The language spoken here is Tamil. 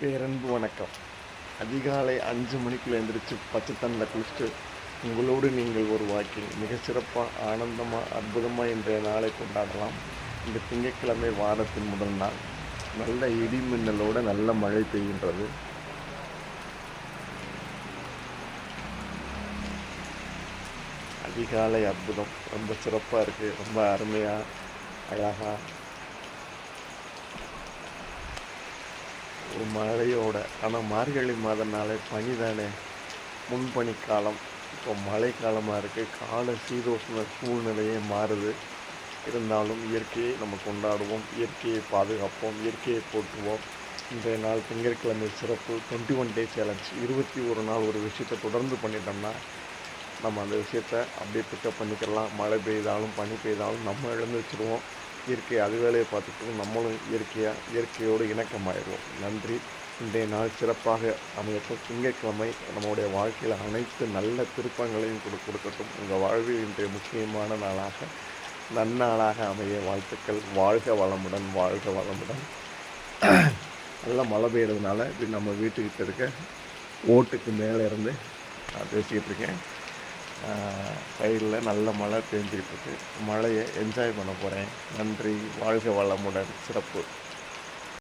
பேரன்பு வணக்கம். அதிகாலை 5 மணிக்குள்ள எந்திரிச்சு பச்சை தண்ணியில் குளிச்சுட்டு உங்களோடு நீங்கள் ஒரு வாக்கிங் மிக சிறப்பாக ஆனந்தமாக அற்புதமாக இன்றைய நாளை கொண்டாடலாம். இந்த திங்கட்கிழமை வாரத்தின் முதல் நாள். நல்ல இடி மின்னலோடு நல்ல மழை பெய்கின்றது. அதிகாலை அற்புதம் ரொம்ப சிறப்பாக இருக்குது. ரொம்ப அருமையாக அழகாக ஒரு மழையோட. ஆனால் மார்கழி மாதம்னாலே பனி தானே, முன்பனி காலம். இப்போ மழை காலமாக இருக்குது. கால சீதோஷ்ண சூழ்நிலையே மாறுது. இருந்தாலும் இயற்கையை நம்ம கொண்டாடுவோம், இயற்கையை பாதுகாப்போம், இயற்கையை போற்றுவோம். இன்றைய நாள் திங்கட்கிழமை சிறப்பு 21 டே சேலஞ்ச். 21 நாள் ஒரு விஷயத்தை தொடர்ந்து பண்ணிட்டோம்னா நம்ம அந்த விஷயத்தை அப்படியே பிக்கப் பண்ணிக்கலாம். மழை பெய்தாலும் பனி பெய்தாலும் நம்ம இழந்து வச்சுருவோம். இயற்கை அது வேலையை பார்த்துட்டு நம்மளும் இயற்கையோடு இணக்கமாயிடுவோம். நன்றி. இன்றைய நாள் சிறப்பாக அமையட்டும். திங்கட்கிழமை நம்முடைய வாழ்க்கையில் அனைத்து நல்ல திருப்பங்களையும் கொடுக்கட்டும். உங்கள் வாழ்வில் இன்றைய முக்கியமான நாளாக நன்னாளாக அமைய வாழ்த்துக்கள். வாழ்க வளமுடன், வாழ்க வளமுடன். நல்லா மழை பெய்யறதுனால நம்ம வீட்டுக்கிட்ட இருக்க ஓட்டுக்கு மேலே இருந்து நான் பேசிக்கிட்டு இருக்கேன். சைடில் நல்ல மழை பெஞ்சிக்கிட்டு இருக்கு. மழையை என்ஜாய் பண்ண போகிறேன். நன்றி. வாழ்க வளமுடன். சிறப்பு.